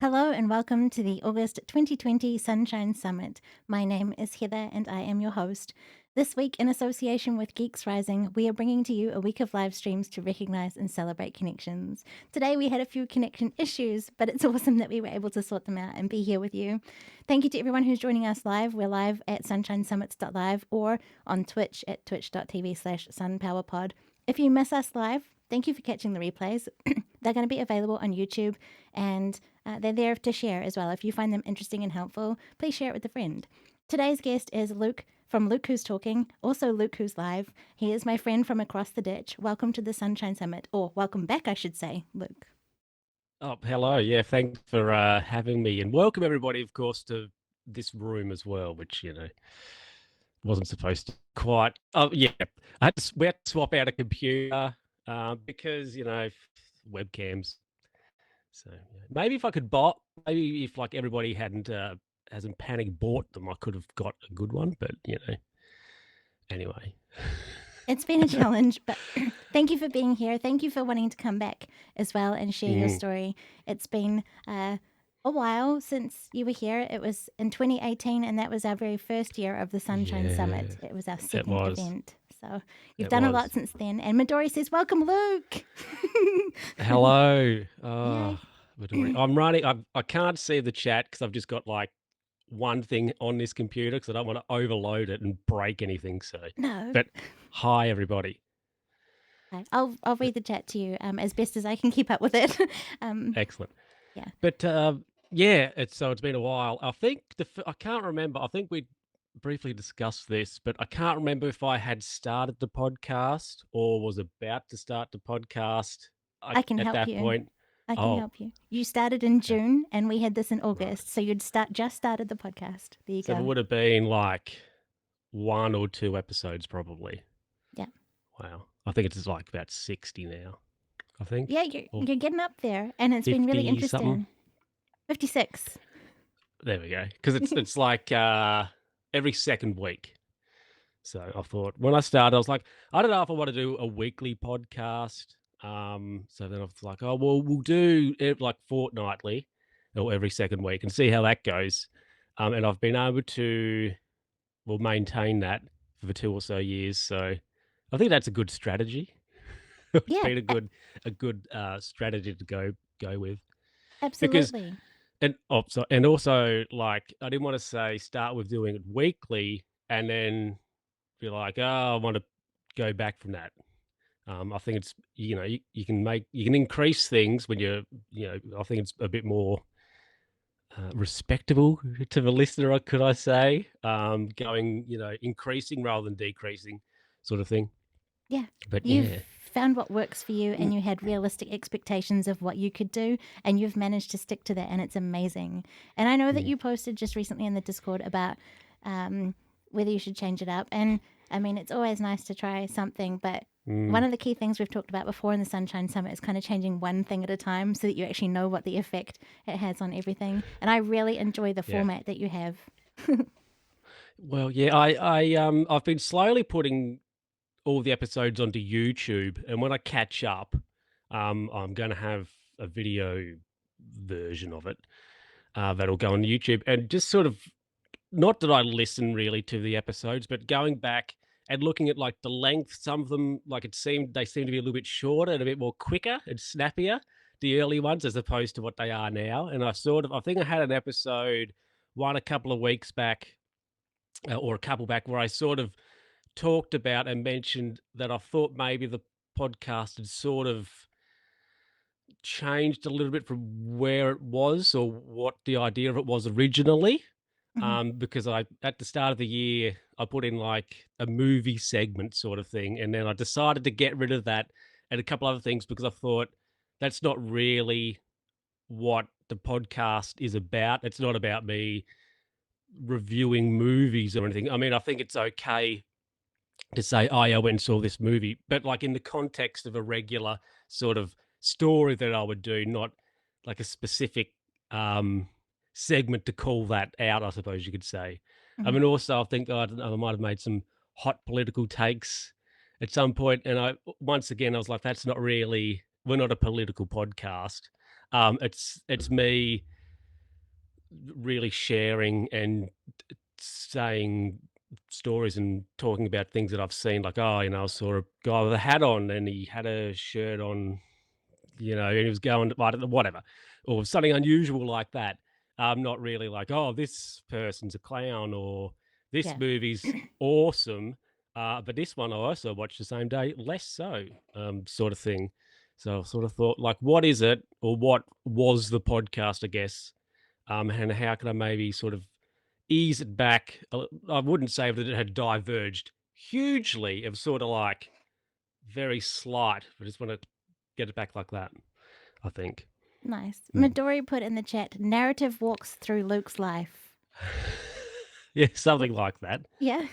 Hello and welcome to the August 2020 Sunshine Summit. My name is Heather and I am your host. This week, in association with Geeks Rising, we are bringing to you a week of live streams to recognize and celebrate connections. Today we had a few connection issues, but it's awesome that we were able to sort them out and be here with you. Thank you to everyone who's joining us live. We're live at SUNSHINESUMMIT.LIVE or on Twitch at twitch.tv/sunpowerpod. If you miss us live, thank you for catching the replays. They're going to be available on YouTube and they're there to share as well. If you find them interesting and helpful, please share it with a friend. Today's guest is Luke from Luke Who's Talking, also Luke Who's Live. He is my friend from across the ditch. Welcome to the Sunshine Summit, or welcome back, I should say, Luke. Oh, hello. Yeah, thanks for having me. And welcome everybody, of course, to this room as well, which, wasn't supposed to quite. Oh, yeah. We had to swap out a computer because, webcams. So maybe if I could maybe if like everybody hasn't panic bought them, I could have got a good one. But, anyway. It's been a challenge, but thank you for being here. Thank you for wanting to come back as well and share your story. It's been a while since you were here. It was in 2018, and that was our very first year of the Sunshine Summit. It was our second event. So you've done a lot since then. And Midori says, welcome, Luke. Hello. Oh, Midori. I'm running. I can't see the chat because I've just got like one thing on this computer because I don't want to overload it and break anything. So no. But hi, everybody. I'll read the chat to you as best as I can keep up with it. Excellent. Yeah. But it's been a while. I think I can't remember. I think we briefly discussed this, but I can't remember if I had started the podcast or was about to start the podcast. I can help you. Point. I can help you. You started in June, and we had this in August, so you'd just started the podcast. There you go. So it would have been like 1 or 2 episodes, probably. Yeah. Wow. I think it's like about 60 now. I think. Yeah, you're getting up there, and it's been really interesting. Something. 56. There we go. Because it's like every second week. So I thought when I started, I was like, I don't know if I want to do a weekly podcast. So then I was like, oh, well, we'll do it like fortnightly or every second week and see how that goes. And I've been able to, maintain that for 2 or so years. So I think that's a good strategy. It's been a good strategy to go with. Absolutely. And also, like, I didn't want to say start with doing it weekly and then be like, oh, I want to go back from that. I think it's, you can increase things when I think it's a bit more respectable to the listener, could I say, going, increasing rather than decreasing sort of thing. Yeah. But you've found what works for you and you had realistic expectations of what you could do and you've managed to stick to that and it's amazing. And I know that you posted just recently in the Discord about whether you should change it up. And I mean, it's always nice to try something, but one of the key things we've talked about before in the Sunshine Summit is kind of changing one thing at a time so that you actually know what the effect it has on everything. And I really enjoy the format that you have. Well, yeah, I've been slowly putting all the episodes onto YouTube, and when I catch up, I'm going to have a video version of it that'll go on YouTube, and just sort of, not that I listen really to the episodes, but going back and looking at like the length, some of them, like they seem to be a little bit shorter and a bit more quicker and snappier, the early ones, as opposed to what they are now. And I think I had an episode a couple of weeks back, or a couple back, where I sort of talked about and mentioned that I thought maybe the podcast had sort of changed a little bit from where it was or what the idea of it was originally. Because at the start of the year, I put in like a movie segment sort of thing. And then I decided to get rid of that and a couple other things because I thought that's not really what the podcast is about. It's not about me reviewing movies or anything. I mean, I think it's okay to say, oh, yeah, I went and saw this movie, but like in the context of a regular sort of story that I would do, not like a specific segment to call that out, I suppose you could say. I mean, also, I think I might have made some hot political takes at some point, and once again I was like, that's not really. We're not a political podcast. It's me really sharing and saying stories and talking about things that I've seen. Like, oh, I saw a guy with a hat on and he had a shirt on, and he was going, whatever, or something unusual like that. I'm not really like, oh, this person's a clown or this Yeah. movie's awesome. But this one I also watched the same day, less so, sort of thing. So I sort of thought, like, what is it, or what was the podcast, I guess, and how can I maybe sort of ease it back? I wouldn't say that it had diverged hugely. It was sort of like very slight. I just want to get it back like that, I think. Nice. Mm. Midori put in the chat, narrative walks through Luke's life. Yeah, something like that. Yeah,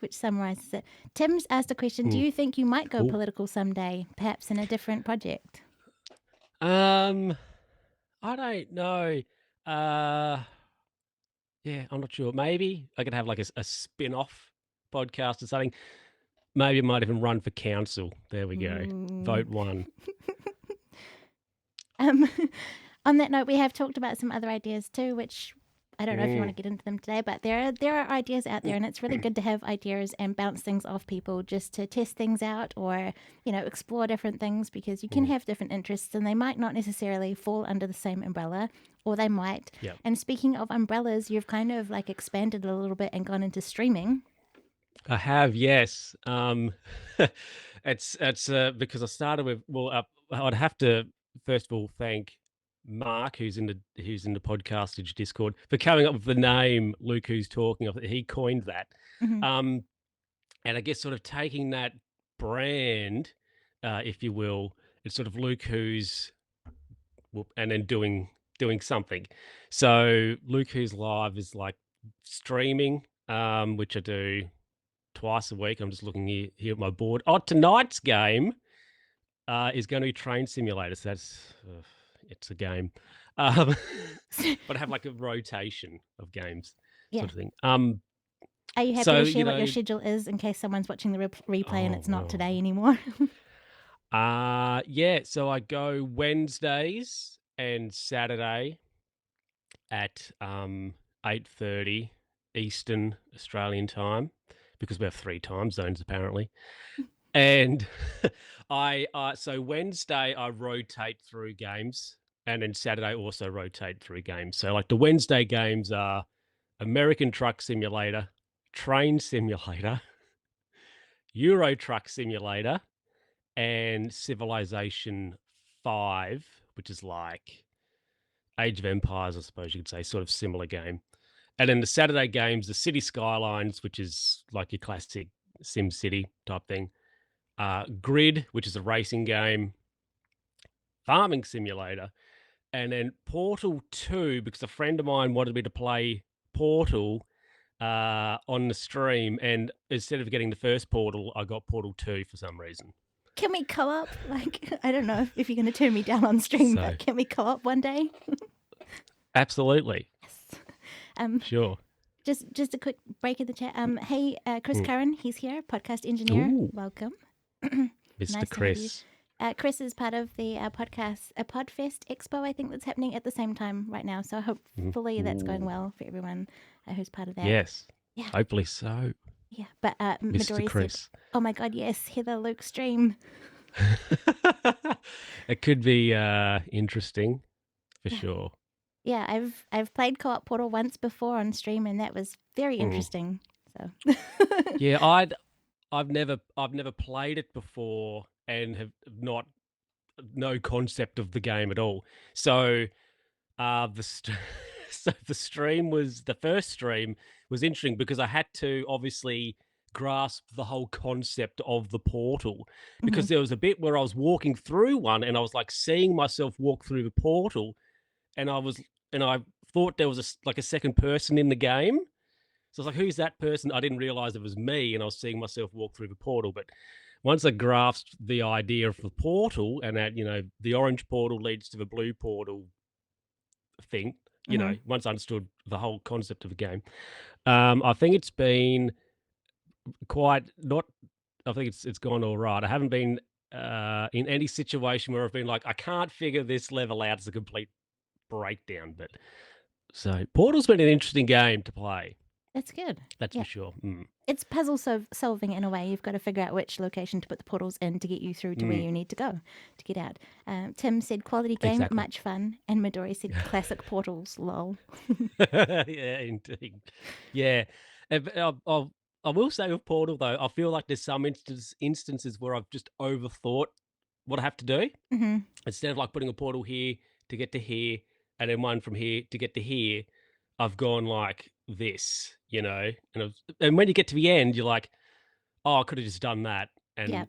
which summarizes it. Tim's asked a question. Do you think you might go Ooh. political someday, perhaps in a different project? I don't know. Yeah, I'm not sure. Maybe I could have like a spin-off podcast or something. Maybe I might even run for council. There we go. Vote 1. On that note, we have talked about some other ideas too, which I don't know if you want to get into them today, but there are ideas out there, and it's really good to have ideas and bounce things off people just to test things out or, explore different things, because you can have different interests and they might not necessarily fall under the same umbrella, or they might. Yep. And speaking of umbrellas, you've kind of like expanded a little bit and gone into streaming. I have, yes. It's because I started with, I'd have to first of all thank Mark, who's in the podcastage Discord, for coming up with the name Luke Who's Talking. He coined that. Mm-hmm. And I guess sort of taking that brand, if you will, it's sort of Luke Who's, and then doing something. So Luke Who's Live is like streaming, which I do twice a week. I'm just looking here at my board. Oh, tonight's game is going to be Train Simulator. So it's a game. But I have like a rotation of games, sort of thing. Are you happy to share what your schedule is in case someone's watching the replay and it's not today anymore? Yeah. So I go Wednesdays and Saturday at 8:30 Eastern Australian time, because we have 3 time zones apparently. And so Wednesday I rotate through games, and then Saturday also rotate through games. So like the Wednesday games are American Truck Simulator, Train Simulator, Euro Truck Simulator, and Civilization 5, which is like Age of Empires, I suppose you could say, sort of similar game. And then the Saturday games, the City Skylines, which is like your classic Sim City type thing. Grid, which is a racing game. Farming Simulator. And then Portal 2, because a friend of mine wanted me to play Portal on the stream. And instead of getting the first Portal, I got Portal 2 for some reason. Can we co-op? Like, I don't know if you're going to turn me down on stream, but can we co-op one day? Absolutely. Yes. Sure. Just a quick break in the chat. Hey, Chris Curran, he's here, podcast engineer. Ooh. Welcome. Mr. Nice Chris. Chris is part of the podcast, a Podfest Expo, I think, that's happening at the same time right now. So hopefully that's going well for everyone who's part of that. Yes. Yeah. Hopefully so. Yeah. But Mr. Midori Chris. said, oh my God, yes, Heather Luke stream. It could be interesting for sure. Yeah, I've played co-op Portal once before on stream, and that was very interesting. So yeah, I've never played it before and have no concept of the game at all. So the first stream was interesting because I had to obviously grasp the whole concept of the portal, because there was a bit where I was walking through one and I was like seeing myself walk through the portal, and I thought there was a second person in the game. So I was like, who's that person? I didn't realize it was me, and I was seeing myself walk through the portal. But once I grasped the idea of the portal, and that, the orange portal leads to the blue portal thing, once I understood the whole concept of the game, I think it's been I think it's gone all right. I haven't been in any situation where I've been like, I can't figure this level out as a complete breakdown, but So Portal's been an interesting game to play. That's good. That's Yeah. for sure. It's puzzle solving in a way. You've got to figure out which location to put the portals in to get you through to where you need to go to get out. Tim said quality game, Exactly. much fun. And Midori said classic portals, lol. Yeah, indeed. Yeah. I will say with Portal, though, I feel like there's some instances where I've just overthought what I have to do. Mm-hmm. Instead of like putting a portal here to get to here and then one from here to get to here, I've gone like this, you know? And when you get to the end, you're like, oh, I could have just done that and Yeah.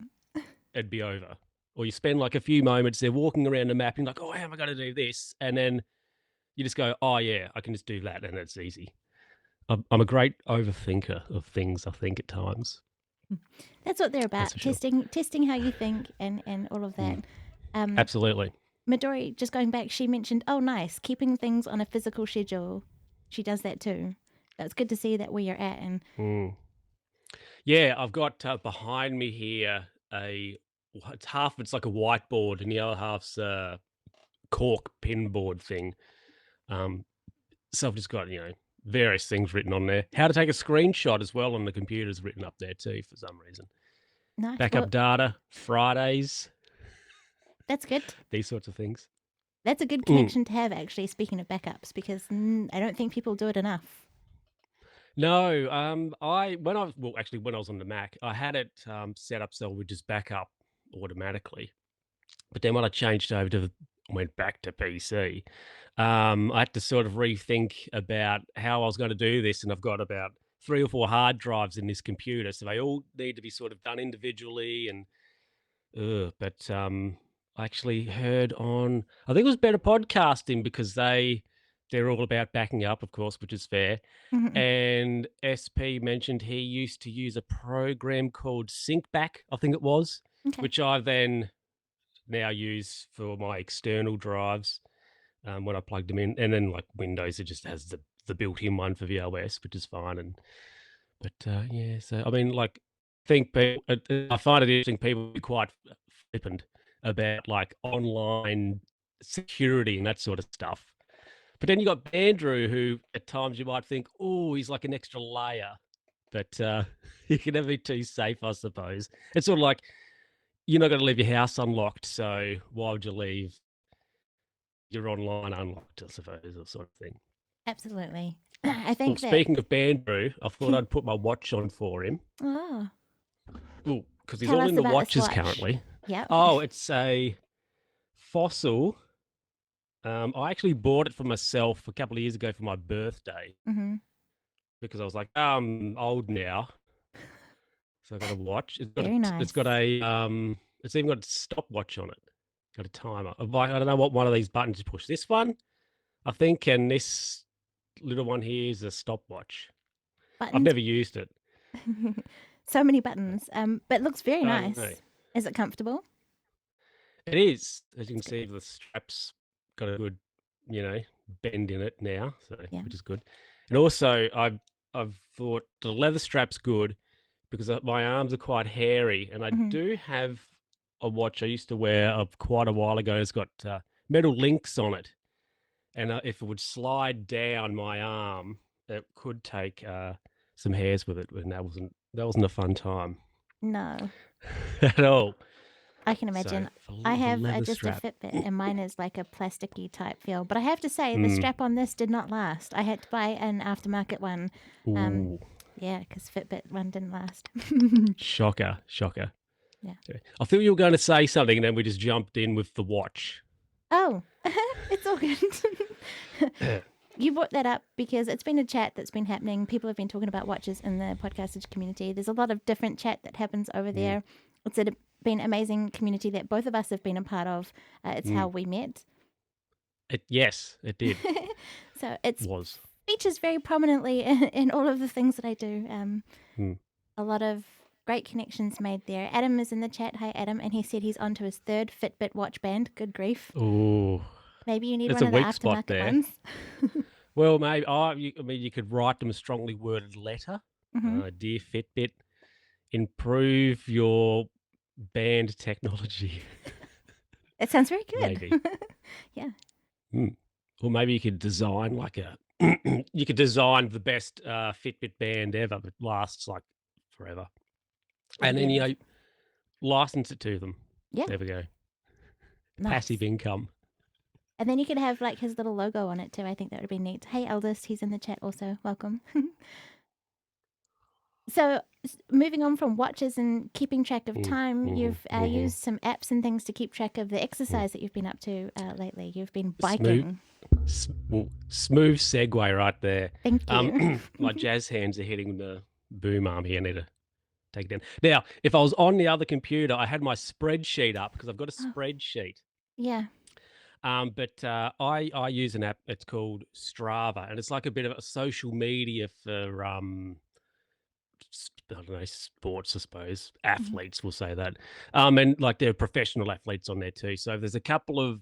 it'd be over. Or you spend like a few moments there walking around the map and like, oh, how am I going to do this? And then you just go, oh, yeah, I can just do that and it's easy. I'm a great overthinker of things, I think, at times. That's what they're about. That's for sure. Testing how you think and all of that. Absolutely. Midori, just going back, she mentioned, oh, nice, keeping things on a physical schedule. She does that too. It's good to see that where you're at. And Yeah, I've got behind me here it's like a whiteboard and the other half's a cork pinboard thing. So I've just got, various things written on there. How to take a screenshot as well on the computer's written up there too for some reason. nice. Backup data, Fridays. That's good. These sorts of things. That's a good connection to have, actually, speaking of backups, because I don't think people do it enough. No, when I was on the Mac, I had it set up so it would just back up automatically. But then when I went back to PC, I had to sort of rethink about how I was going to do this, and I've got about 3 or 4 hard drives in this computer, so they all need to be sort of done individually. But I actually heard on, I think it was Better Podcasting, because they're all about backing up, of course, which is fair. Mm-hmm. And SP mentioned he used to use a program called SyncBack, I think it was, which I then now use for my external drives when I plugged them in. And then like Windows, it just has the built-in one for the OS, which is fine. But yeah, so I mean, like, I find it interesting. People be quite flippant about like online security and that sort of stuff. But then you got Andrew, who at times you might think, oh, he's like an extra layer. But you can never be too safe, I suppose. It's sort of like, you're not going to leave your house unlocked, so why would you leave your online unlocked, I suppose, or sort of thing. Absolutely. I think speaking of Andrew, I thought I'd put my watch on for him. Oh. Because he's all in the watches currently. Yeah. Oh, it's a Fossil. I actually bought it for myself a couple of years ago for my birthday. Mm-hmm. Because I was like, I'm old now. So I got a watch. Very nice. It's got it's even got a stopwatch on it. Got a timer. I don't know what one of these buttons you push. This one, I think, and this little one here is a stopwatch. Buttons? I've never used it. So many buttons, but it looks very nice. Is it comfortable? It is. As you can see, the strap's got a good, bend in it now, so which is good. And also, I've thought the leather strap's good because my arms are quite hairy, and I do have a watch I used to wear quite a while ago. It's got metal links on it, and if it would slide down my arm, it could take some hairs with it, and that wasn't a fun time. No. At all. I can imagine. So, I have just a Fitbit, and mine is like a plasticky type feel. But I have to say, the strap on this did not last. I had to buy an aftermarket one. Yeah, because Fitbit one didn't last. Shocker. Yeah. I thought you were going to say something, and then we just jumped in with the watch. Oh, it's all good. You brought that up because it's been a chat that's been happening. People have been talking about watches in the podcastage community. There's a lot of different chat that happens over there. It's been an amazing community that both of us have been a part of. It's how we met. Yes, it did. So it features very prominently in all of the things that I do. A lot of great connections made there. Adam is in the chat. Hi, Adam. And he said he's on to his 3rd Fitbit watch band. Good grief. Ooh. Maybe you need one of the aftermarket ones. Well, maybe. You could write them a strongly worded letter. Dear Fitbit, improve your band technology. It sounds very good. Maybe. Yeah. Or maybe you could design like a you could design the best Fitbit band ever that lasts like forever. And then, Ridiculous. license it to them. Yeah. There we go. Nice. Passive income. And then you could have like his little logo on it too. I think that would be neat. Hey, Eldest, he's in the chat also. Welcome. So, moving on from watches and keeping track of time, you've used some apps and things to keep track of the exercise that you've been up to lately. You've been biking. Smooth segue right there. Thank you. My jazz hands are hitting the boom arm here. I need to take it down. Now, if I was on the other computer, I had my spreadsheet up because I've got a spreadsheet. Yeah. But I use an app. It's called Strava, and it's like a bit of a social media for I don't know, sports, I suppose. Athletes, we'll say that. And like there are professional athletes on there too. So there's a couple of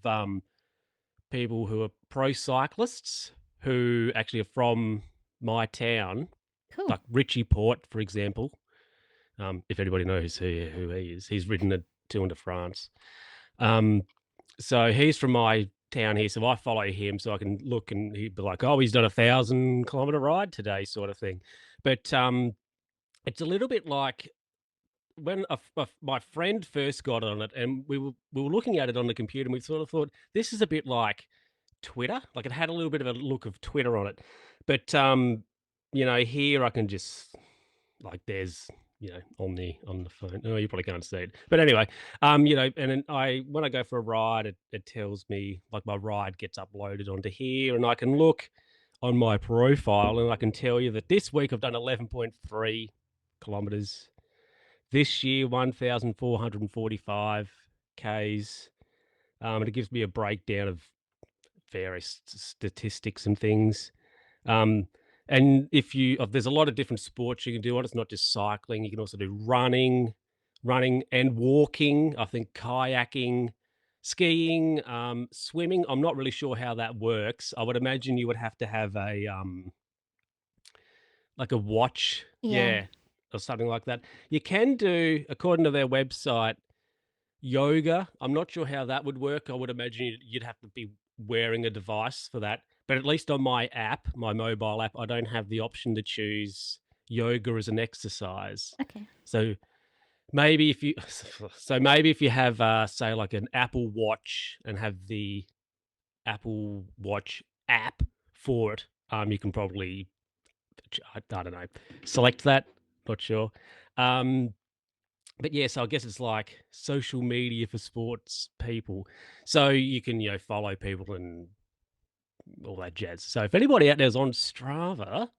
people who are pro cyclists who actually are from my town, Cool. like Richie Port, for example. If anybody knows who he is, he's ridden a Tour de France. So he's from my town here, so I follow him so I can look, and he'd be like, "Oh, he's done a 1,000-kilometer ride today," sort of thing. But it's a little bit like when my friend first got on it, and we were looking at it on the computer, and we sort of thought this is a bit like Twitter. Like it had a little bit of a look of Twitter on it. But here I can just like there's on the phone. Oh, you probably can't see it. But anyway, and then when I go for a ride, it tells me like my ride gets uploaded onto here, and I can look on my profile and I can tell you that this week I've done 11.3 kilometers. This year, 1,445 Ks. And it gives me a breakdown of various statistics and things. And there's a lot of different sports you can do on it. It's not just cycling. You can also do running and walking. I think kayaking, skiing, swimming. I'm not really sure how that works. I would imagine you would have to have a like a watch, Yeah. or something like that. You can do, according to their website, yoga. I'm not sure how that would work. I would imagine you'd have to be wearing a device for that. But at least on my app, my mobile app, I don't have the option to choose yoga as an exercise. Okay. So maybe if you have, say, like an Apple Watch and have the Apple Watch app for it, you can probably, I don't know, select that. Not sure. But yeah, so I guess it's like social media for sports people. So you can, follow people and all that jazz. So if anybody out there is on Strava,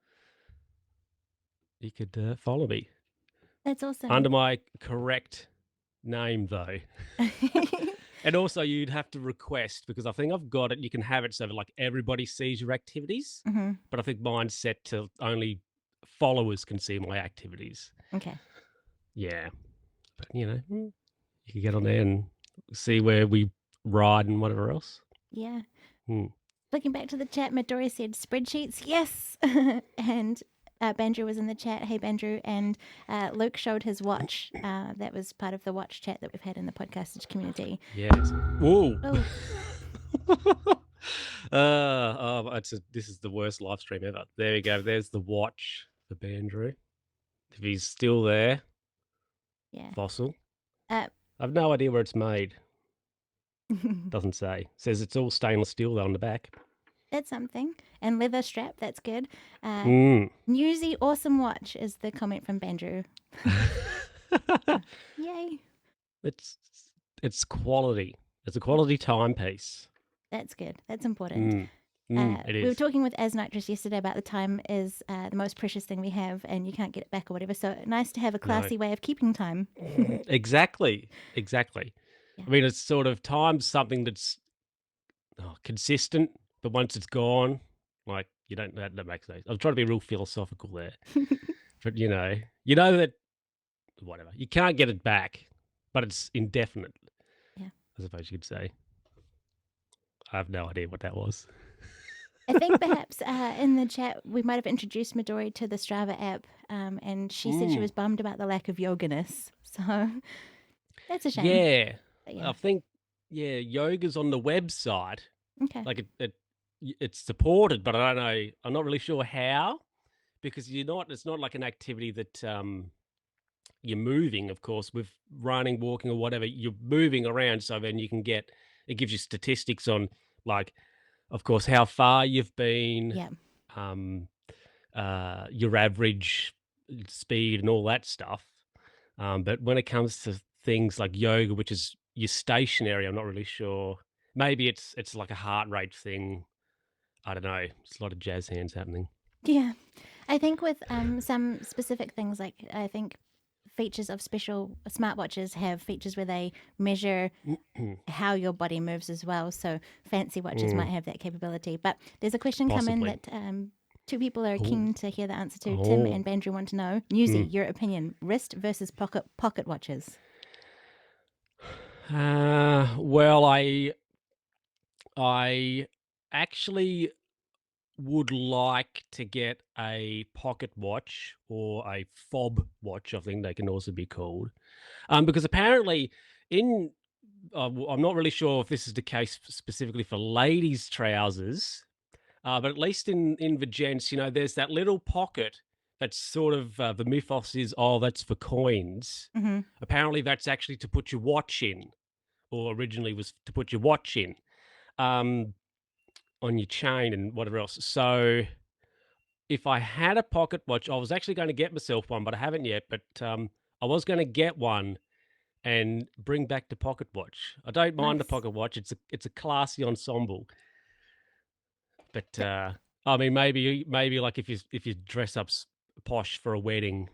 you could follow me. That's awesome. Under my correct name, though. And also you'd have to request, because I think I've got it. You can have it so that like everybody sees your activities. But I think mine's set to only followers can see my activities. Okay. Yeah. But, you can get on there and see where we ride and whatever else. Yeah. Looking back to the chat, Midori said spreadsheets. Yes. And Bandrew was in the chat. Hey, Bandrew. And Luke showed his watch. That was part of the watch chat that we've had in the podcastage community. Yes. Whoa. Oh. This is the worst live stream ever. There we go. There's the watch for Bandrew. If he's still there. Yeah. Fossil. I've no idea where it's made. Doesn't say. Says it's all stainless steel though on the back. That's something. And leather strap, that's good. Newsy awesome watch is the comment from Bandrew. Yay. It's quality. It's a quality timepiece. That's good. That's important. It is. We were talking with Aznitrous yesterday about the time is the most precious thing we have and you can't get it back or whatever. So nice to have a classy way of keeping time. Exactly. Yeah. I mean, it's sort of time's something that's consistent, but once it's gone, like you don't. That makes sense. I'm trying to be real philosophical there, but you know that whatever, you can't get it back, but it's indefinite. Yeah, I suppose you could say. I have no idea what that was. I think perhaps in the chat we might have introduced Midori to the Strava app, and she said she was bummed about the lack of yoganess. So that's a shame. Yeah. I think yoga's on the website. Okay. Like it it's supported, but I don't know. I'm not really sure how, because it's not like an activity that you're moving, of course, with running, walking, or whatever. You're moving around, so then it gives you statistics on, like, of course, how far you've been, Yeah. your average speed and all that stuff. But when it comes to things like yoga, which is you're stationary, I'm not really sure. Maybe it's like a heart rate thing. I don't know. There's a lot of jazz hands happening. Yeah. I think with some specific things, like I think features of special smartwatches have features where they measure how your body moves as well. So fancy watches might have that capability. But there's a question come in Possibly. that two people are Oh, keen to hear the answer to. Tim oh. and Bandrew want to know. Newsy, your opinion: wrist versus pocket watches. Well, I actually would like to get a pocket watch or a fob watch, I think they can also be called. Because apparently in I'm not really sure if this is the case specifically for ladies' trousers, but at least in the gents, there's that little pocket that's sort of the mythos is, oh, that's for coins. Mm-hmm. Apparently, that's actually to put your watch in, or originally was to put your watch in, um, on your chain and whatever else. So if I had a pocket watch, I was actually going to get myself one, but I haven't yet. But I was going to get one and bring back the pocket watch. I don't mind the Nice. pocket watch. It's a classy ensemble. But But I mean, maybe like if you dress up posh for a wedding,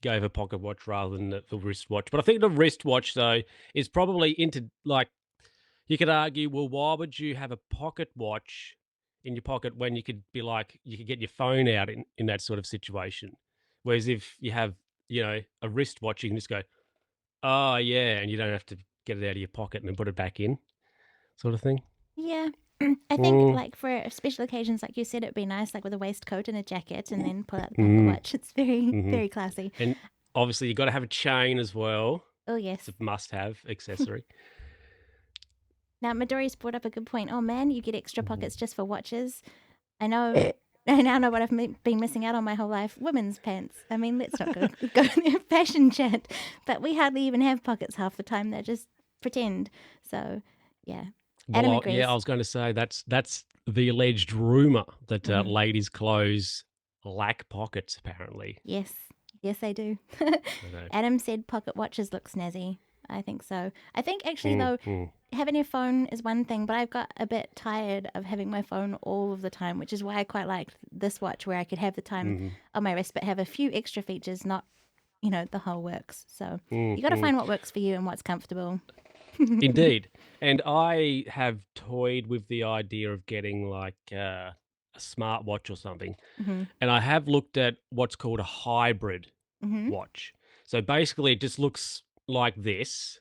go for pocket watch rather than the wristwatch. But I think the wristwatch though is probably into, like, you could argue, well, why would you have a pocket watch in your pocket when you could get your phone out in that sort of situation? Whereas if you have, a wristwatch, you can just go, oh yeah, and you don't have to get it out of your pocket and then put it back in, sort of thing. yeah. I think, Mm, like, for special occasions, like you said, it'd be nice, like with a waistcoat and a jacket, and then pull out the pocket mm, watch. It's very, hmm very classy. And obviously, you've got to have a chain as well. Oh, yes. It's a must-have accessory. Now, Midori's brought up a good point. Oh man, you get extra Mhm. pockets just for watches. I know. I now know what I've been missing out on my whole life. Women's pants. I mean, let's not go there fashion chat, but we hardly even have pockets half the time. They're just pretend. So, yeah. Well, Adam yeah, I agrees. was going to say that's the alleged rumor that Hmm. ladies' clothes lack pockets. Apparently, Yes, yes, they do. I know. Adam said pocket watches look snazzy. I think so. I think actually Mm, though, mm, having your phone is one thing, but I've got a bit tired of having my phone all of the time, which is why I quite liked this watch where I could have the time mhm, on my wrist, but have a few extra features, not, the whole works. So mm, you got to mm. find what works for you and what's comfortable. Indeed, and I have toyed with the idea of getting like a smartwatch or something, Hmm. and I have looked at what's called a hybrid Hmm. watch. So basically, it just looks like this,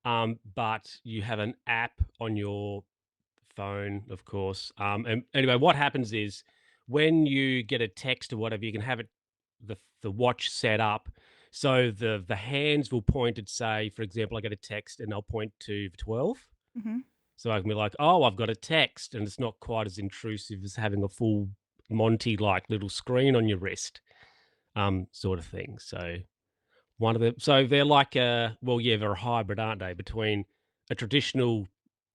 but you have an app on your phone, of course. And anyway, what happens is when you get a text or whatever, you can have the watch set up so the hands will point at, say, for example, I get a text and they'll point to 12. Hmm. So I can be like, oh, I've got a text, and it's not quite as intrusive as having a full Monty like little screen on your wrist, sort of thing. So so they're like they're a hybrid, aren't they, between a traditional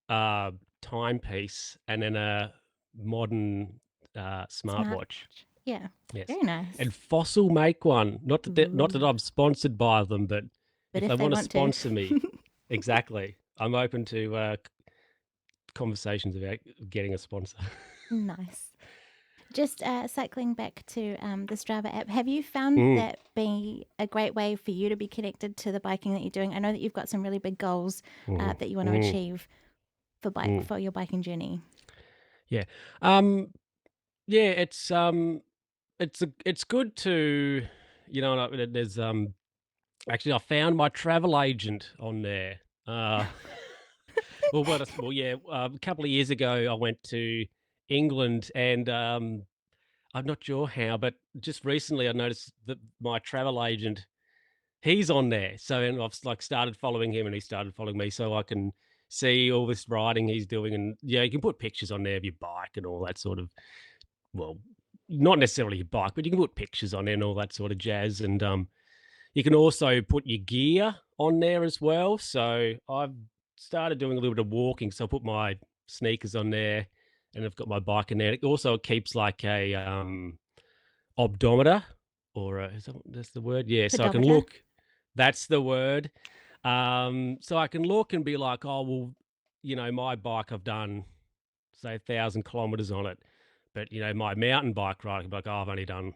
uh, timepiece and then a modern smartwatch. Smartwatch. Yeah. Yes, Very nice. and Fossil make one. Not that Ooh. I'm sponsored by them, but But if they if they want to want to. sponsor me, exactly, I'm open to conversations about getting a sponsor. Nice. Just cycling back to the Strava app, have you found Mm, that be a great way for you to be connected to the biking that you're doing? I know that you've got some really big goals mm, that you want to mm, achieve for mm. for your biking journey. Yeah, um, yeah. It's good to, there's actually, I found my travel agent on there. Yeah, a couple of years ago, I went to England, and I'm not sure how, but just recently I noticed that my travel agent, he's on there. So, and I've like started following him, and he started following me, so I can see all this riding he's doing, and yeah, you can put pictures on there of your bike and all that sort of, well, not necessarily your bike, but you can put pictures on there and all that sort of jazz. And you can also put your gear on there as well. So I've started doing a little bit of walking, so I put my sneakers on there, and I've got my bike in there. It also keeps like a odometer, or that's the word? Yeah, so I can Pedometer. look. That's the word. So I can look and be like, oh well, my bike, I've done say 1,000 kilometers on it, but my mountain bike ride, I can be like, oh, I've only done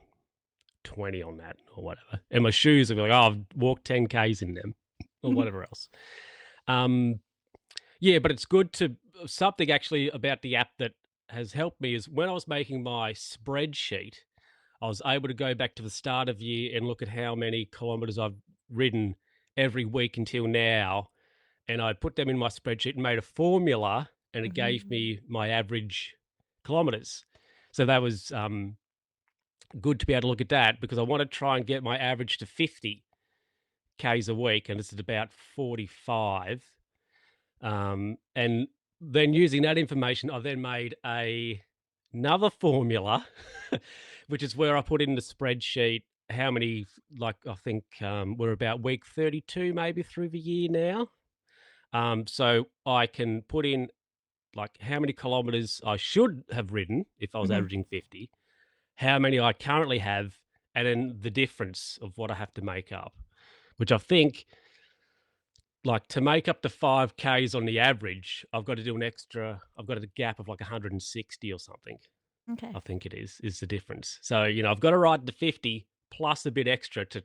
20 on that or whatever. And my shoes, I'll be like, oh, I've walked 10Ks in them or whatever else. Yeah, but it's good to something actually about the app that has helped me is when I was making my spreadsheet, I was able to go back to the start of year and look at how many kilometers I've ridden every week until now. And I put them in my spreadsheet and made a formula, and it gave me my average kilometers. So that was good to be able to look at that, because I want to try and get my average to 50 Ks a week, and it's at about 45. And then using that information, I then made another formula, which is where I put in the spreadsheet how many, like I think we're about week 32 maybe through the year now. So I can put in like how many kilometers I should have ridden if I was averaging 50, how many I currently have, and then the difference of what I have to make up, which I think, like, to make up to 5Ks on the average, I've got to do I've got a gap of like 160 or something. Okay. I think it is the difference. So, I've got to ride the 50 plus a bit extra to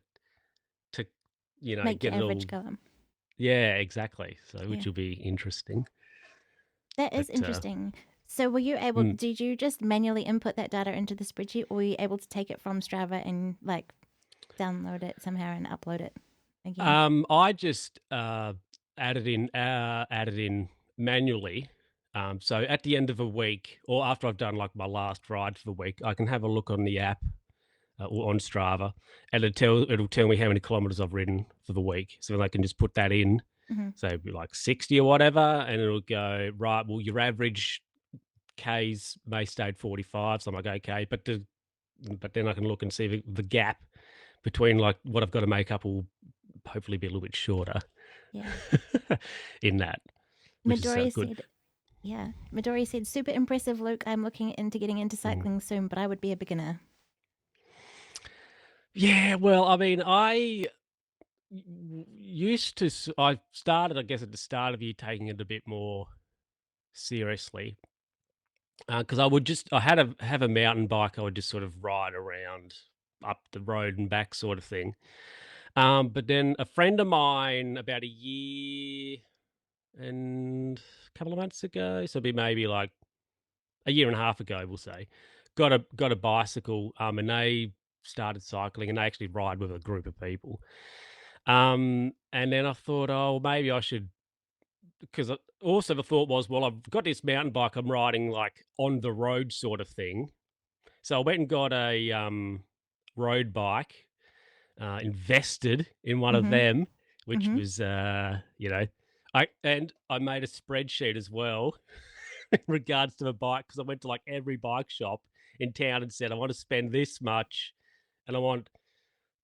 Make get your a average little, go up. yeah, exactly. So, Yeah. which will be interesting. That is But, interesting. So were you able, did you just manually input that data into the spreadsheet, or were you able to take it from Strava and like download it somehow and upload it again? I just added in manually. So at the end of a week, or after I've done like my last ride for the week, I can have a look on the app or on Strava, and it'll tell me how many kilometers I've ridden for the week. So then I can just put that in, so it'd be like 60 or whatever, and it'll go, right, well, your average Ks may stay at 45. So I'm like, okay, but then I can look and see the gap between like what I've got to make up will hopefully be a little bit shorter. Yeah. In that, which is Midori good. said, yeah. Midori said, super impressive, Luke. I'm looking into getting into cycling soon, but I would be a beginner. Yeah, well, I mean, I started, I guess, at the start of the year taking it a bit more seriously, because I have a mountain bike. I would just sort of ride around up the road and back, sort of thing. But then a friend of mine, about a year and a couple of months ago, so it'd be maybe like a year and a half ago, we'll say, got a bicycle, and they started cycling, and they actually ride with a group of people. And then I thought, oh, maybe I should, because also the thought was, well, I've got this mountain bike I'm riding like on the road sort of thing. So I went and got a road bike, invested in one of them, which was, I made a spreadsheet as well in regards to the bike, because I went to like every bike shop in town and said, I want to spend this much, and I want,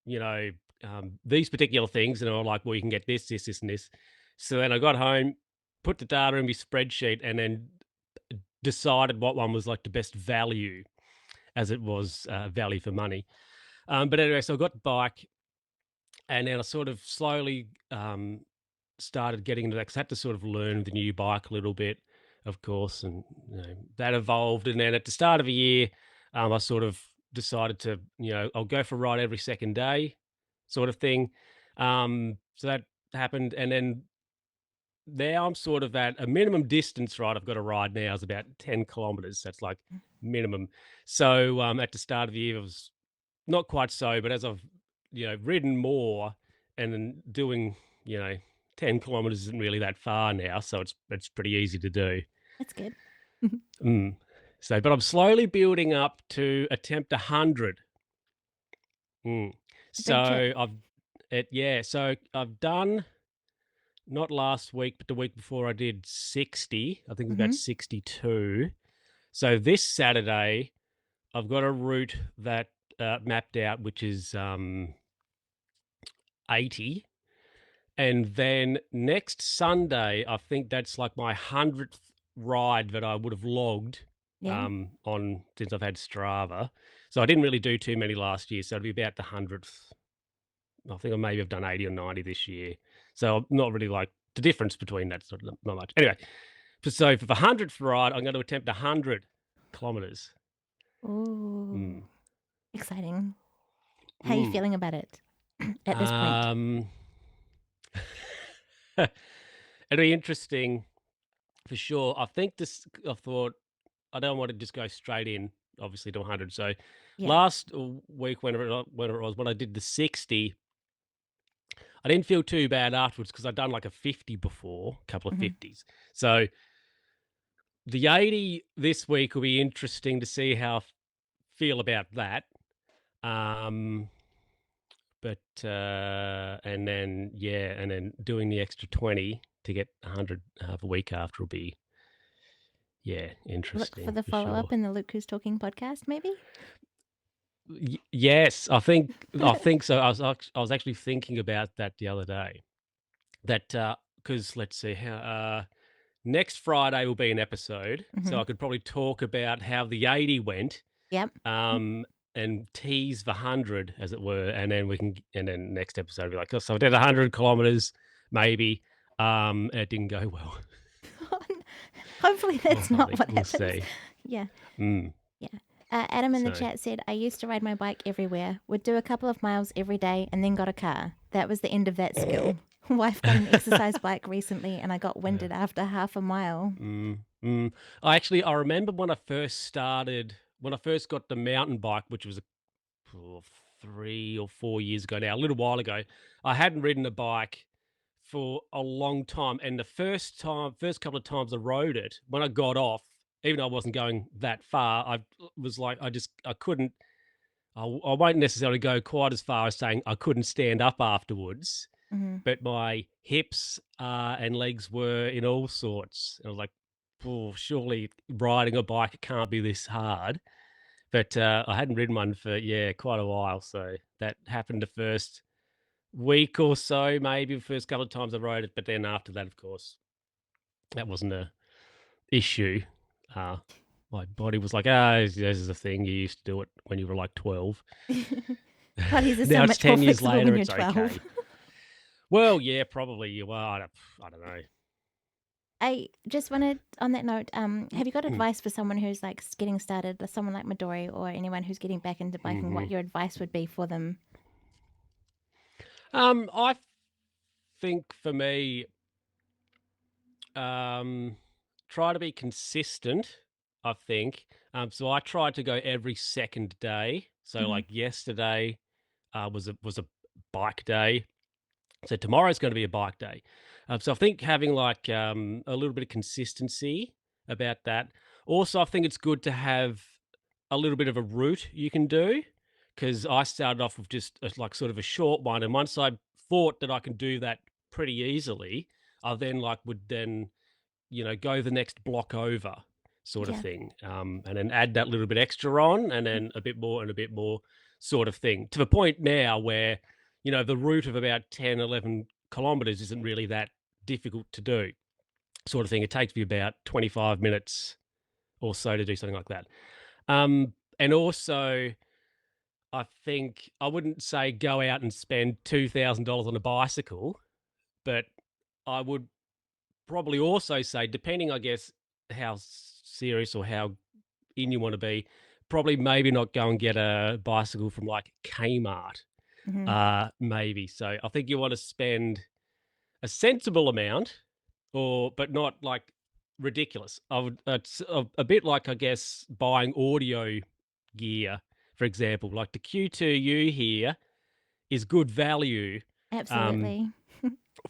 you know, these particular things. And I was like, well, you can get this, this, this, and this. So then I got home, put the data in my spreadsheet, and then decided what one was like the best value, as it was value for money. But anyway, so I got the bike, and then I sort of slowly started getting into that, because I had to sort of learn the new bike a little bit, of course, and that evolved. And then at the start of the year, I sort of decided to, I'll go for a ride every second day, sort of thing. So that happened, and then now I'm sort of at a minimum distance. Right, I've got to ride now is about 10 kilometers. That's like minimum. So at the start of the year, it was not quite so, but as I've ridden more, and then doing 10 kilometers isn't really that far now, so it's pretty easy to do. That's good. So, but I'm slowly building up to attempt 100. Big trip. So so I've done not last week, but the week before I did 60. I think it was about Mhm. 62. So this Saturday, I've got a route that mapped out, which is 80. And then next Sunday, I think that's like my 100th ride that I would have logged Yeah. on since I've had Strava. So I didn't really do too many last year. So it'll be about the 100th. I think I maybe have done 80 or 90 this year. So I'm not really like the difference between that sort of not much. Anyway, so for the 100th ride, I'm going to attempt 100 kilometers. Ooh, Mm. exciting. How are you Mm. feeling about it at this point? It'll be interesting for sure. I thought I don't want to just go straight in, obviously, to 100. So Yeah. last week, whenever it was, when I did the 60, I didn't feel too bad afterwards because I'd done like a 50 before, a couple of Mhm. 50s. So the 80 this week will be interesting to see how I feel about that. But and then doing the extra 20 to get 100 half a week after will be Look for interesting the for sure. follow-up in the Luke Who's Talking podcast, maybe? Yes, I think so. I was actually thinking about that the other day. That because let's see how next Friday will be an episode, so Mhm. I could probably talk about how the 80 went, Yep. and tease the 100, as it were, and then next episode will be like, oh, so I did 100 kilometers, maybe, and it didn't go well, Hopefully or that's not something. what We'll happens. see. Yeah. Mm, Yeah. Adam in the so chat said, I used to ride my bike everywhere, would do a couple of miles every day, and then got a car. That was the end of that skill. Wife got an exercise bike recently, and I got yeah. winded after half a mile. Mm. I remember when I first got the mountain bike, which was 3 or 4 years ago now, a little while ago. I hadn't ridden a bike for a long time, and the first couple of times I rode it, when I got off, even though I wasn't going that far, I was like, I couldn't. I won't necessarily go quite as far as saying I couldn't stand up afterwards, Hmm. but my hips and legs were in all sorts. And I was like, oh, surely riding a bike can't be this hard. But I hadn't ridden one for quite a while, so that happened the first week or so, maybe the first couple of times I rode it. But then after that, of course, that wasn't a issue. Uh, my body was like, this is a thing. You used to do it when you were like 12. Bodies are so Now it's much more 10 years flexible when later. you're It's 12. okay. Well, yeah, probably you are. I don't know. I just wanted, on that note, have you got advice for someone who's like getting started, someone like Midori or anyone who's getting back into biking, what your advice would be for them? I think for me, try to be consistent. I think. So I tried to go every second day. So Hmm. like yesterday was a bike day. So tomorrow's going to be a bike day. So I think having like a little bit of consistency about that. Also, I think it's good to have a little bit of a route you can do, because I started off with just like sort of a short one, and once I thought that I can do that pretty easily, I then like would then go the next block over, sort of Yeah. thing, and then add that little bit extra on, and then a bit more and a bit more, sort of thing, to the point now where the route of about 10, 11 kilometers isn't really that difficult to do, sort of thing. It takes me about 25 minutes or so to do something like that. And also, I think I wouldn't say go out and spend $2,000 on a bicycle, but I would probably also say, depending, I guess, how serious or how in you want to be, probably maybe not go and get a bicycle from like Kmart, Hmm. maybe. So I think you want to spend a sensible amount, but not like ridiculous. I would It's a bit like, I guess, buying audio gear, for example. Like the Q2U here is good value, um, Absolutely.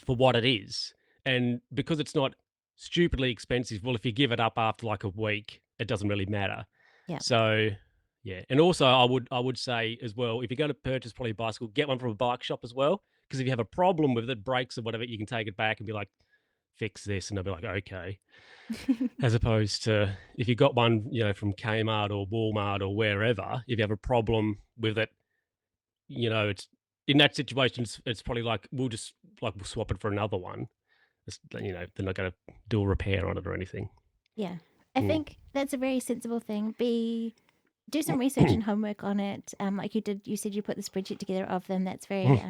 for what it is. And because it's not stupidly expensive, well, if you give it up after like a week, it doesn't really matter. Yeah. So yeah. And also I would say as well, if you're going to purchase probably a bicycle, get one from a bike shop as well, because if you have a problem with it, brakes or whatever, you can take it back and be like, fix this, and they'll be like, okay. As opposed to if you got one, from Kmart or Walmart or wherever, if you have a problem with it, it's in that situation, it's probably like we'll swap it for another one. They're not going to do a repair on it or anything. Yeah. I think that's a very sensible thing. Do some research and homework on it. Like you said you put the spreadsheet together of them. That's very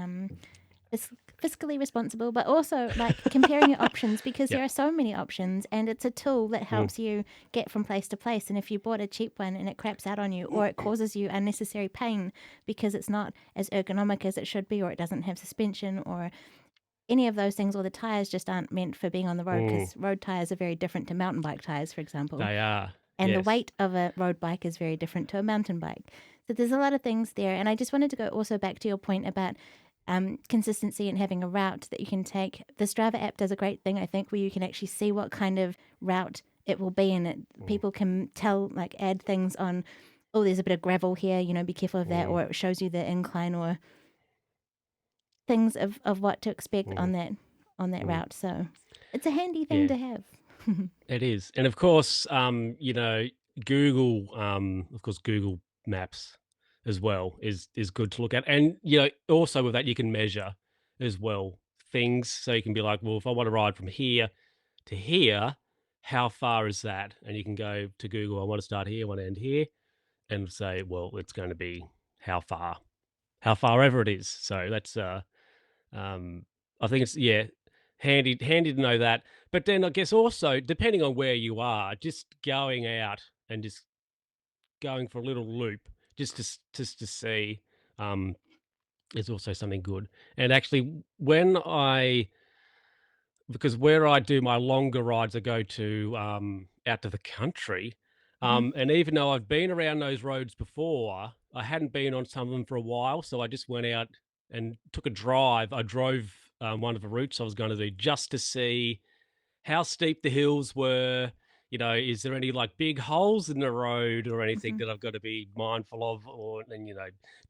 fiscally responsible, but also like comparing your options, because there are so many options, and it's a tool that helps you get from place to place. And if you bought a cheap one and it craps out on you, or it causes you unnecessary pain because it's not as ergonomic as it should be, or it doesn't have suspension, or any of those things, or the tires just aren't meant for being on the road, because road tires are very different to mountain bike tires, for example. They are. And the weight of a road bike is very different to a mountain bike. So there's a lot of things there. And I just wanted to go also back to your point about consistency and having a route that you can take. The Strava app does a great thing, I think, where you can actually see what kind of route it will be, and people can tell, like add things on, oh, there's a bit of gravel here, be careful of that, or it shows you the incline or things of what to expect on that route. So it's a handy thing to have. It is. And of course, Google, Google Maps as well is good to look at. And, also with that, you can measure as well things. So you can be like, well, if I want to ride from here to here, how far is that? And you can go to Google, I want to start here, I want to end here, and say, well, it's going to be how far ever it is. So that's, I think it's, handy to know that. But then I guess also, depending on where you are, just going out and just going for a little loop just to see is also something good. And actually, because where I do my longer rides, I go to out to the country. And even though I've been around those roads before, I hadn't been on some of them for a while. So I just went out and took a drive. I drove one of the routes I was going to do just to see how steep the hills were. Is there any like big holes in the road or anything that I've got to be mindful of, or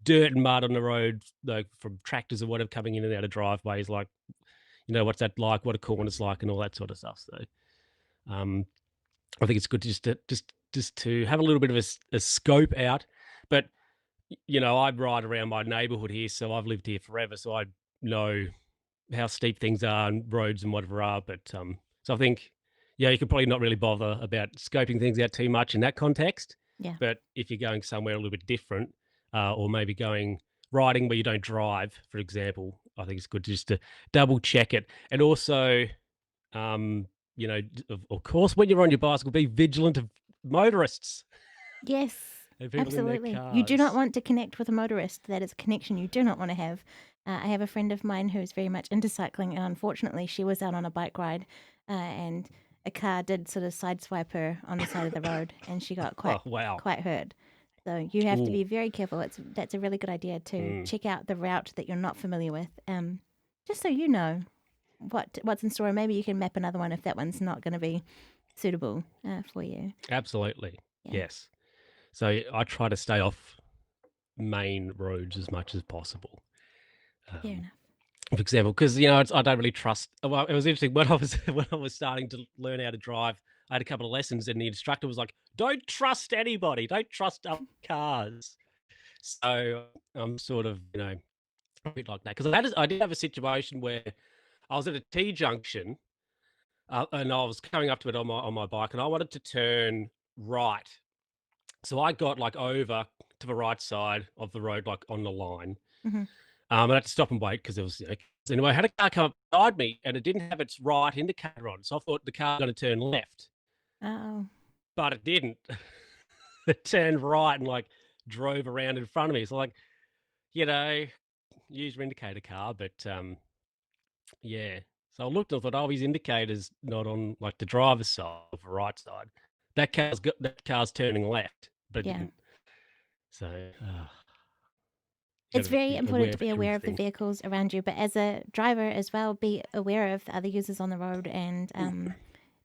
dirt and mud on the road, like from tractors or whatever coming in and out of driveways, like what's that like, what a corner's like, and all that sort of stuff. So I think it's good just to have a little bit of a scope out. But I ride around my neighborhood here, so I've lived here forever, so I know how steep things are and roads and whatever are. But so I think you could probably not really bother about scoping things out too much in that context. Yeah. But if you're going somewhere a little bit different, or maybe riding where you don't drive, for example, I think it's good just to double check it. And also, of course, when you're on your bicycle, be vigilant of motorists. Yes, And people in their absolutely. You do not cars. want to connect with a motorist. That is a connection you do not want to have. I have a friend of mine who's very much into cycling, and unfortunately, she was out on a bike ride, and a car did sort of sideswipe her on the side of the road, and she got quite hurt. So you have to be very careful. That's a really good idea to check out the route that you're not familiar with, just so you know what's in store. Maybe you can map another one if that one's not going to be suitable for you. Absolutely. Yes. So I try to stay off main roads as much as possible. Fair enough. For example, because I don't really trust. Well, it was interesting when I was starting to learn how to drive. I had a couple of lessons, and the instructor was like, "Don't trust anybody. Don't trust other cars." So I'm sort of a bit like that, because I did have a situation where I was at a T junction, and I was coming up to it on my bike, and I wanted to turn right. So I got like over to the right side of the road, like on the line. I had to stop and wait because there was anyway. I had a car come up beside me, and it didn't have its right indicator on, so I thought the car was going to turn left. Oh, but it didn't. It turned right and like drove around in front of me. So like, use your indicator, car, but yeah. So I looked and I thought, oh, his indicator's not on like the driver's side or the right side. That car's turning left, but it didn't. So it's very important to be aware of the vehicles around you, but as a driver as well, be aware of the other users on the road, and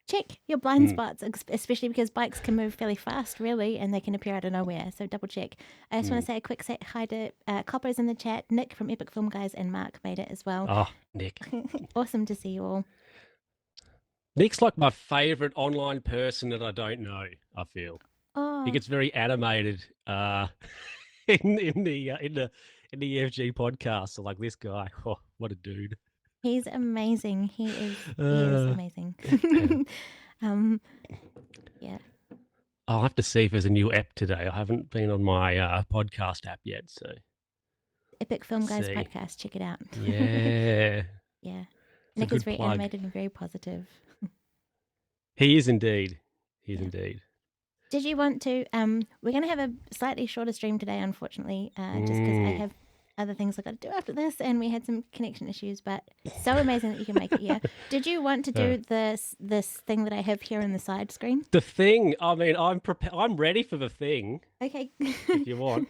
check your blind spots, especially because bikes can move fairly fast, really, and they can appear out of nowhere. So double check. I just want to say a quick hi to Copper's in the chat, Nick from Epic Film Guys, and Mark made it as well. Oh, Nick. Awesome to see you all. Nick's like my favorite online person that I don't know, I feel. Oh, He gets very animated in the EFG podcast. So like this guy, oh, what a dude. he's amazing. He is amazing. Yeah. I'll have to see if there's a new app today. I haven't been on my podcast app yet, so Epic Film Guys podcast. Check it out. Yeah. Yeah. It's Nick is very animated and very positive. He is indeed. He is indeed. Did you want to? We're going to have a slightly shorter stream today, unfortunately, just because I have other things I got to do after this, and we had some connection issues. But so amazing that you can make it here. Did you want to do this thing that I have here on the side screen? The thing. I mean, I'm ready for the thing. Okay. If you want.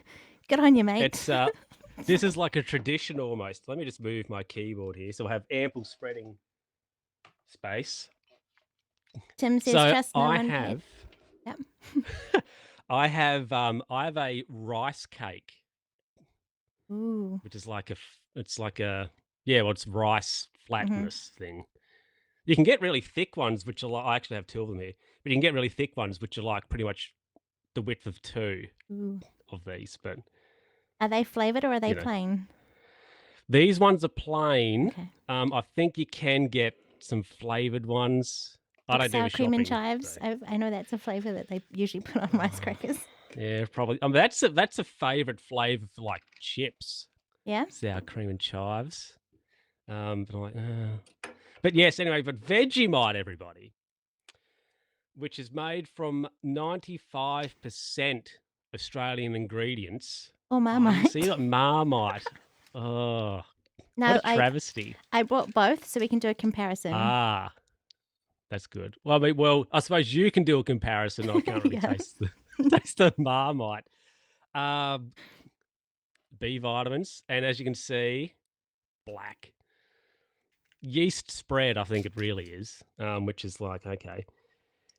Good on you, mate. It's this is like a tradition almost. Let me just move my keyboard here, so I have ample spreading space. Tim says, so "Trust no I one." have. Yep. I have a rice cake. Ooh. Which is like it's rice flatness thing. You can get really thick ones, which are like, I actually have two of them here, but you can get really thick ones, which are like pretty much the width of two of these. But are they flavored or are they plain? These ones are plain. Okay. I think you can get some flavored ones. Like I don't do sour the cream shopping, and chives. so. I know that's a flavor that they usually put on rice crackers. Yeah, probably. I mean, that's a favorite flavor for like chips. Yeah. Sour cream and chives. But I'm like, But yes, anyway, but Vegemite, everybody, which is made from 95% Australian ingredients. Or Marmite. See that Marmite. Oh, no, what a travesty. I bought both so we can do a comparison. Ah, that's good. Well, I suppose you can do a comparison. I can't really taste the Marmite. B vitamins, and as you can see, black. Yeast spread, I think it really is, which is like, okay.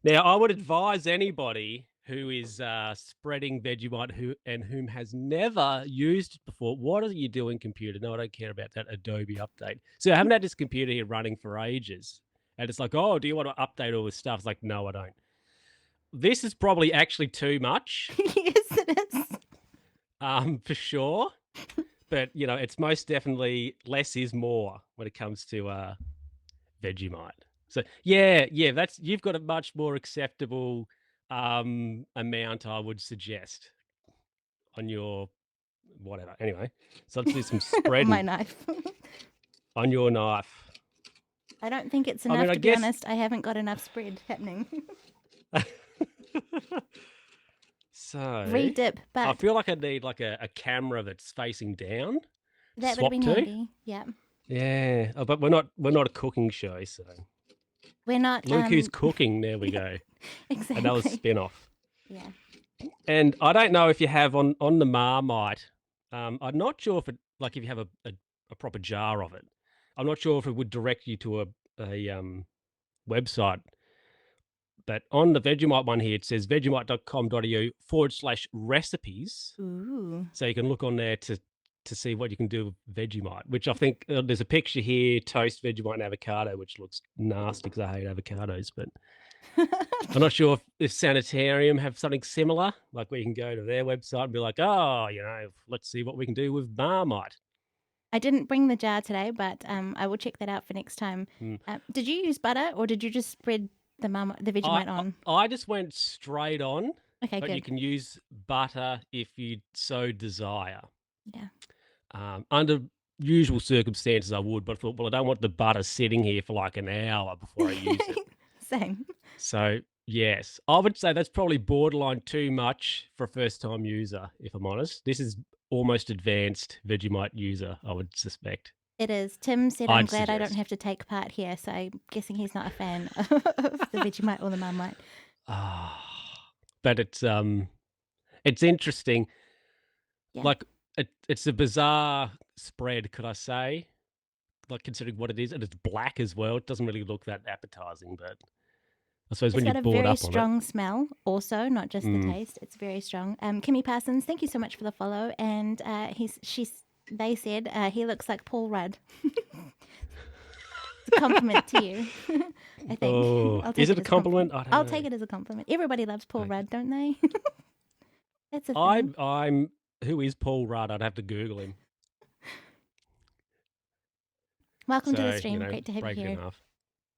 Now, I would advise anybody who is spreading Vegemite whom has never used it before, what are you doing, computer? No, I don't care about that Adobe update. So I haven't had this computer here running for ages. And it's like, oh, do you want to update all this stuff? It's like, no, I don't. This is probably actually too much. Yes, it is. For sure. But, it's most definitely less is more when it comes to Vegemite. So, yeah, you've got a much more acceptable amount, I would suggest, on your whatever. Anyway, so let's do some spreading. My knife. On your knife. I don't think it's enough, to be honest. I haven't got enough spread happening. So redip, but I feel like I need like a camera that's facing down. That would be handy. Yeah. Yeah, but we're not a cooking show, so we're not. Luke who's cooking. There we go. Exactly. Another spin-off. Yeah. And I don't know if you have on the Marmite. I'm not sure if if you have a proper jar of it. I'm not sure if it would direct you to a website. But on the Vegemite one here, it says vegemite.com.au/recipes. Ooh. So you can look on there to see what you can do with Vegemite, which I think there's a picture here, toast, Vegemite and avocado, which looks nasty because I hate avocados. But I'm not sure if Sanitarium have something similar, like where you can go to their website and be like, oh, let's see what we can do with Marmite. I didn't bring the jar today, but I will check that out for next time. Did you use butter or did you just spread the Vegemite on? I just went straight on. Okay, but good. You can use butter if you so desire. Yeah. Under usual circumstances, I would, but I thought, well, I don't want the butter sitting here for like an hour before I use it. Same. So, yes, I would say that's probably borderline too much for a first-time user, if I'm honest. This is almost advanced Vegemite user, I would suspect. It is. Tim said, I'm glad I don't have to take part here, so I'm guessing he's not a fan of the Vegemite or the Marmite. But it's interesting. Yeah. Like, it's a bizarre spread, could I say? Like, considering what it is, and it's black as well. It doesn't really look that appetizing, but I suppose It's when got you're a bored very up on it. strong smell also, not just the taste. It's very strong. Kimmy Parsons, thank you so much for the follow. And they said he looks like Paul Rudd. It's a compliment to you, I think. Oh, I'll take is it a as compliment? I don't I'll know. take it as a compliment. Everybody loves Paul Okay. Rudd, don't they? That's a thing. I'm. Who is Paul Rudd? I'd have to Google him. Welcome to the So, stream. Great to have you break it in here. half.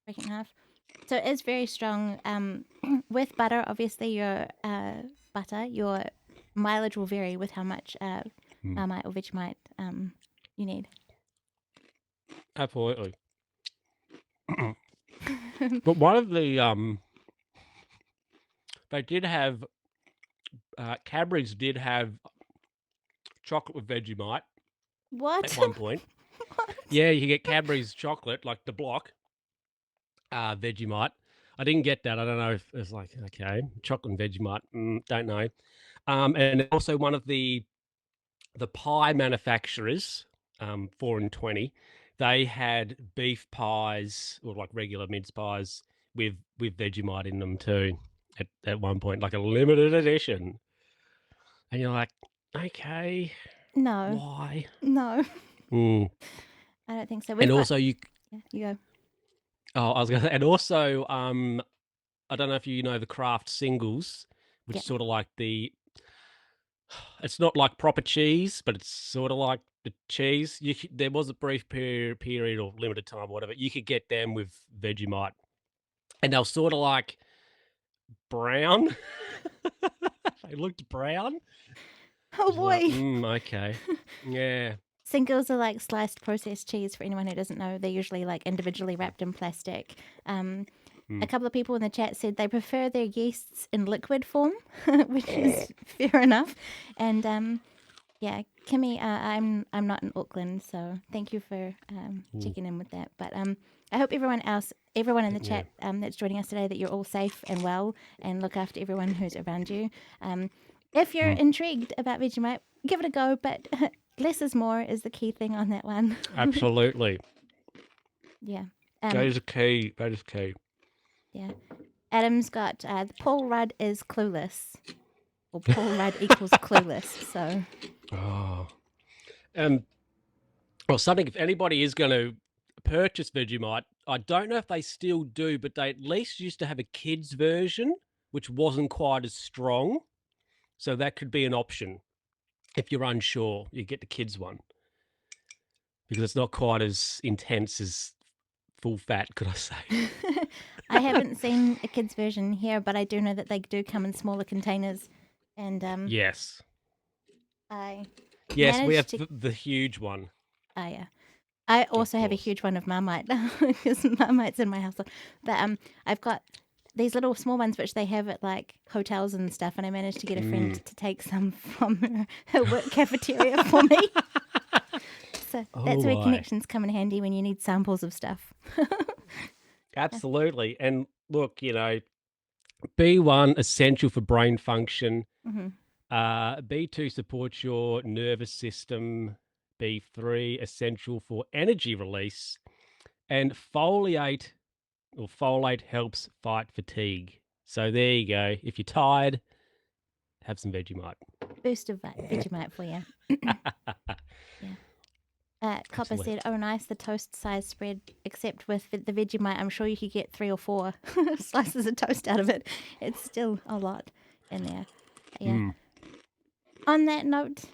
Break it in half. So it is very strong. With butter, obviously your mileage will vary with how much Marmite or Vegemite you need. Absolutely. But one of the they did have Cadbury's did have chocolate with Vegemite What? at one point. What? Yeah, you get Cadbury's chocolate, like the block, Vegemite. I didn't get that. I don't know if it's like, okay, chocolate and Vegemite, don't know. And also one of the pie manufacturers, 4 and 20, they had beef pies or like regular mince pies with Vegemite in them too at one point, like a limited edition. And you're like, okay, No. why? No. Mm. I don't think so. And also you go. Oh, I was going to say, and also, I don't know if you know the Kraft singles, which is sort of like it's not like proper cheese, but it's sort of like the cheese. There was a brief period or limited time, or whatever. You could get them with Vegemite, and they were sort of like brown. They looked brown. Oh boy. Like, okay, yeah. Singles are like sliced processed cheese. For anyone who doesn't know, they're usually like individually wrapped in plastic. A couple of people in the chat said they prefer their yeasts in liquid form, which is fair enough. And yeah, Kimmy, I'm not in Auckland, so thank you for checking in with that. But I hope everyone in the chat that's joining us today, that you're all safe and well, and look after everyone who's around you. If you're intrigued about Vegemite, give it a go, but less is more is the key thing on that one. Absolutely. Yeah. That is key. That is key. Yeah. Adam's got Paul Rudd is clueless. Or Paul Rudd equals clueless. So. Oh. Well, something, if anybody is going to purchase Vegemite, I don't know if they still do, but they at least used to have a kids version, which wasn't quite as strong. So that could be an option. If you're unsure, you get the kids one, because it's not quite as intense as full fat, could I say. I haven't seen a kids version here, but I do know that they do come in smaller containers. And yes. We have the huge one. Oh, yeah. I also have a huge one of Marmite, because Marmite's in my household. But I've got these little small ones which they have at like hotels and stuff, and I managed to get a friend to take some from her work cafeteria for me. So that's where connections come in handy when you need samples of stuff. Absolutely. And look, B1, essential for brain function. B2 supports your nervous system. B3, essential for energy release. And folate helps fight fatigue. So there you go. If you're tired, have some Vegemite. Boost of Vegemite for you. Yeah. Copper said, "Oh, nice, the toast-sized spread. Except with the Vegemite, I'm sure you could get 3 or 4 slices of toast out of it. It's still a lot in there." Yeah. On that note,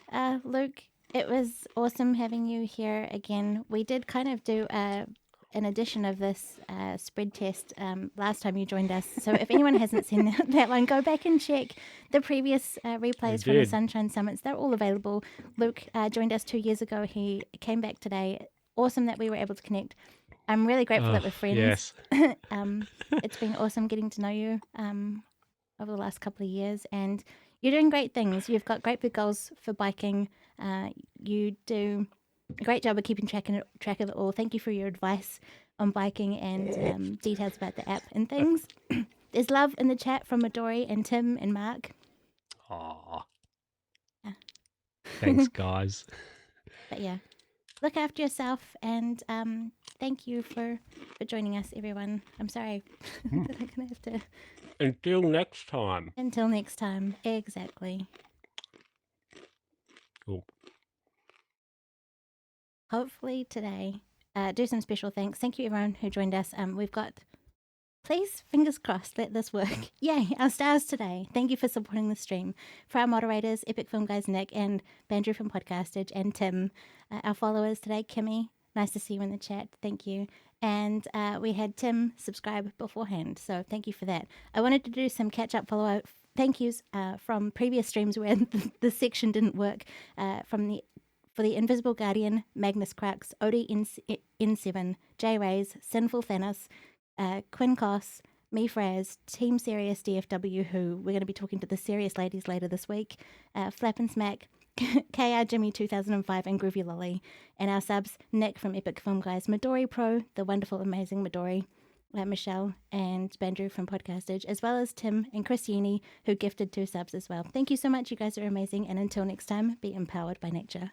Luke, it was awesome having you here again. We did kind of do an edition of this spread test last time you joined us. So if anyone hasn't seen that one, go back and check the previous replays from the Sunshine Summits. They're all available. Luke joined us 2 years ago. He came back today. Awesome that we were able to connect. I'm really grateful that we're friends. Yes. It's been awesome getting to know you over the last couple of years, and you're doing great things. You've got great big goals for biking. You do a great job of keeping track of it all. Thank you for your advice on biking and details about the app and things. There's love in the chat from Midori and Tim and Mark. Aww. Yeah. Thanks, guys. But yeah, look after yourself, and thank you for joining us, everyone. I'm sorry that I'm gonna have to. Until next time. Until next time, exactly. Cool. Hopefully today, do some special thanks. Thank you, everyone who joined us. We've got. Please, fingers crossed, let this work. Yay, our stars today. Thank you for supporting the stream. For our moderators, Epic Film Guys Nick and Bandrew from Podcastage and Tim. Our followers today, Kimmy. Nice to see you in the chat. Thank you. And we had Tim subscribe beforehand, so thank you for that. I wanted to do some catch-up follow-up thank yous from previous streams where the section didn't work for the Invisible Guardian, Magnus Crux, Odie N7, J Rays, Sinful Thanos, Quinn Koss, me Fraz, Team Serious DFW, who we're going to be talking to the Serious ladies later this week, Flap and Smack, KR Jimmy 2005, and Groovy Lolly, and our subs, Nick from Epic Film Guys, Midori Pro, the wonderful, amazing Midori, Michelle, and Bandrew from Podcastage, as well as Tim and Christiani, who gifted 2 subs as well. Thank you so much. You guys are amazing, and until next time, be empowered by nature.